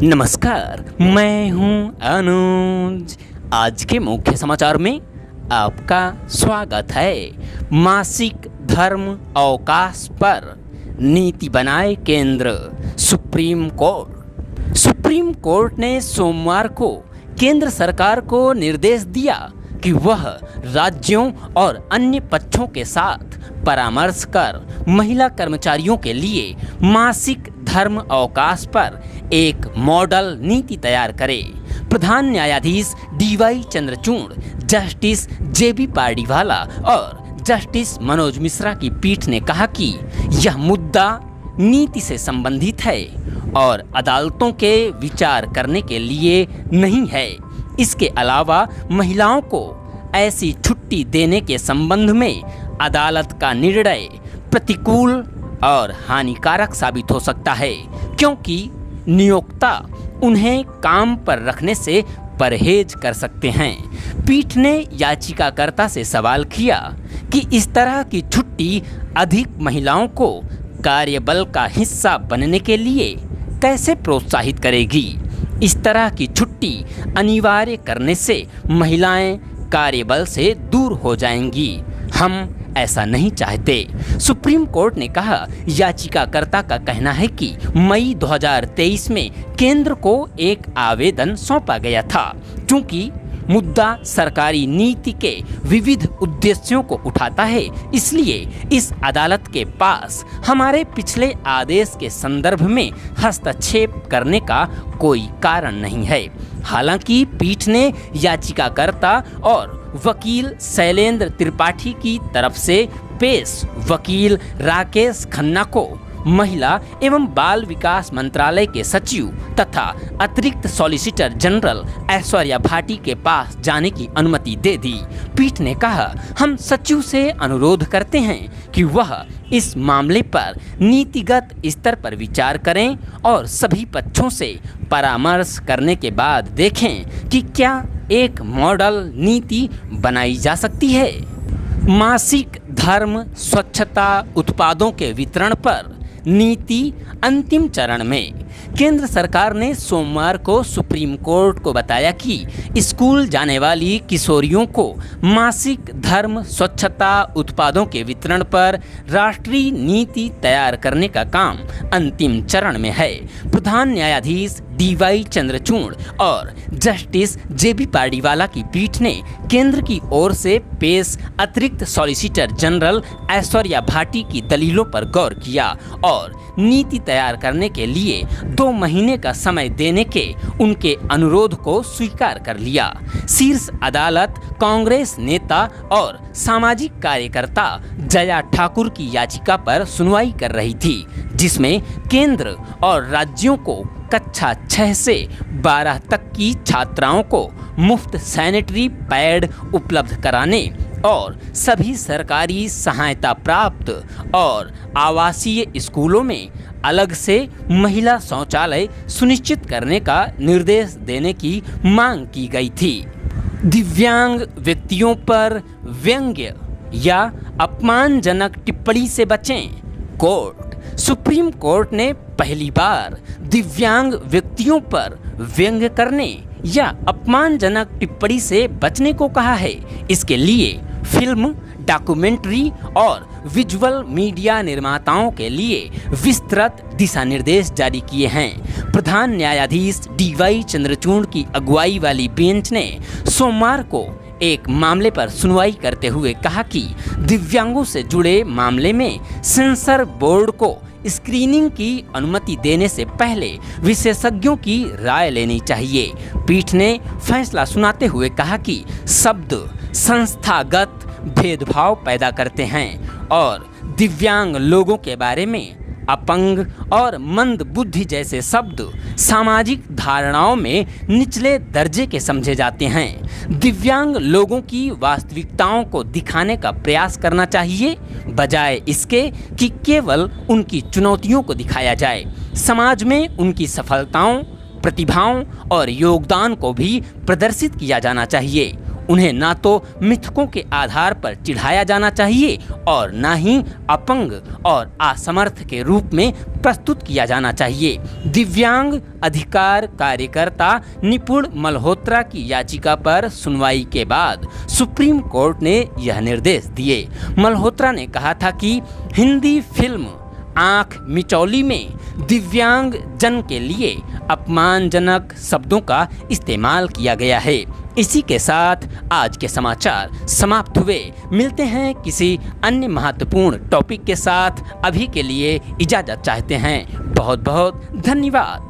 नमस्कार, मैं हूं अनुज। आज के मुख्य समाचार में आपका स्वागत है। मासिक धर्म अवकाश पर नीति बनाए केंद्र। सुप्रीम कोर्ट ने सोमवार को केंद्र सरकार को निर्देश दिया कि वह राज्यों और अन्य पक्षों के साथ परामर्श कर महिला कर्मचारियों के लिए मासिक धर्म अवकाश पर एक मॉडल नीति तैयार करे। प्रधान न्यायाधीश डीवाई चंद्रचूड़, जस्टिस जेबी पार्डीवाला और जस्टिस मनोज मिश्रा की पीठ ने कहा कि यह मुद्दा नीति से संबंधित है और अदालतों के विचार करने के लिए नहीं है। इसके अलावा महिलाओं को ऐसी छुट्टी देने के संबंध में अदालत का निर्णय प्रतिकूल और हानिकारक साबित हो सकता है, क्योंकि नियोक्ता उन्हें काम पर रखने से परहेज कर सकते हैं। पीठ ने याचिकाकर्ता से सवाल किया कि इस तरह की छुट्टी अधिक महिलाओं को कार्यबल का हिस्सा बनने के लिए कैसे प्रोत्साहित करेगी। इस तरह की छुट्टी अनिवार्य करने से महिलाएं कार्यबल से दूर हो जाएंगी। हम ऐसा नहीं चाहते। सुप्रीम कोर्ट ने कहा, याचिकाकर्ता का कहना है कि मई 2023 में केंद्र को एक आवेदन सौंपा गया था। चूंकि मुद्दा सरकारी नीति के विविध उद्देश्यों को उठाता है, इसलिए इस अदालत के पास हमारे पिछले आदेश के संदर्भ में हस्तक्षेप करने का कोई कारण नहीं है। हालांकि पीठ ने याचिकाकर्ता और वकील शैलेंद्र त्रिपाठी की तरफ से पेश वकील राकेश खन्ना को महिला एवं बाल विकास मंत्रालय के सचिव तथा अतिरिक्त सॉलिसिटर जनरल ऐश्वर्या भाटी के पास जाने की अनुमति दे दी। पीठ ने कहा, हम सचिव से अनुरोध करते हैं कि वह इस मामले पर नीतिगत स्तर पर विचार करें और सभी पक्षों से परामर्श करने के बाद देखें कि क्या एक मॉडल नीति बनाई जा सकती है। मासिक धर्म स्वच्छता उत्पादों के वितरण पर नीति अंतिम चरण में। केंद्र सरकार ने सोमवार को सुप्रीम कोर्ट को बताया कि स्कूल जाने वाली किशोरियों को मासिक धर्म स्वच्छता उत्पादों के वितरण पर राष्ट्रीय नीति तैयार करने का काम अंतिम चरण में है। प्रधान न्यायाधीश डीवाई चंद्रचूड़ और जस्टिस जेबी पार्डीवाला की पीठ ने केंद्र की ओर से पेश अतिरिक्त सॉलिसिटर जनरल ऐश्वर्या भाटी की दलीलों पर गौर किया और नीति तैयार करने के लिए 2 महीने का समय देने के उनके अनुरोध को स्वीकार कर लिया। शीर्ष अदालत कांग्रेस नेता और सामाजिक कार्यकर्ता जया ठाकुर की याचिका पर सुनवाई कर रही थी, जिसमें केंद्र और राज्यों को कक्षा 6 से 12 तक की छात्राओं को मुफ्त सैनिटरी पैड उपलब्ध कराने और सभी सरकारी सहायता प्राप्त और आवासीय स्कूलों में अलग से महिला शौचालय सुनिश्चित करने का निर्देश देने की मांग की गई थी। दिव्यांग व्यक्तियों पर व्यंग्य या अपमानजनक टिप्पणी से बचें। सुप्रीम कोर्ट ने पहली बार दिव्यांग व्यक्तियों पर व्यंग्य करने या अपमानजनक टिप्पणी से बचने को कहा है। इसके लिए फिल्म, डॉक्यूमेंट्री और विजुअल मीडिया निर्माताओं के लिए विस्तृत दिशा निर्देश जारी किए हैं। प्रधान न्यायाधीश डीवाई चंद्रचूड़ की अगुवाई वाली बेंच ने सोमवार को एक मामले पर सुनवाई करते हुए कहा कि दिव्यांगों से जुड़े मामले में सेंसर बोर्ड को स्क्रीनिंग की अनुमति देने से पहले विशेषज्ञों की राय लेनी चाहिए। पीठ ने फैसला सुनाते हुए कहा कि शब्द संस्थागत भेदभाव पैदा करते हैं और दिव्यांग लोगों के बारे में अपंग और मंद बुद्धि जैसे शब्द सामाजिक धारणाओं में निचले दर्जे के समझे जाते हैं। दिव्यांग लोगों की वास्तविकताओं को दिखाने का प्रयास करना चाहिए, बजाय इसके कि केवल उनकी चुनौतियों को दिखाया जाए। समाज में उनकी सफलताओं, प्रतिभाओं और योगदान को भी प्रदर्शित किया जाना चाहिए। उन्हें ना तो मिथकों के आधार पर चिढ़ाया जाना चाहिए और ना ही अपंग और असमर्थ के रूप में प्रस्तुत किया जाना चाहिए। दिव्यांग अधिकार कार्यकर्ता निपुण मल्होत्रा की याचिका पर सुनवाई के बाद सुप्रीम कोर्ट ने यह निर्देश दिए। मल्होत्रा ने कहा था कि हिंदी फिल्म आंख मिचौली में दिव्यांग जन के लिए अपमानजनक शब्दों का इस्तेमाल किया गया है। इसी के साथ आज के समाचार समाप्त हुए। मिलते हैं किसी अन्य महत्वपूर्ण टॉपिक के साथ। अभी के लिए इजाजत चाहते हैं। बहुत बहुत धन्यवाद।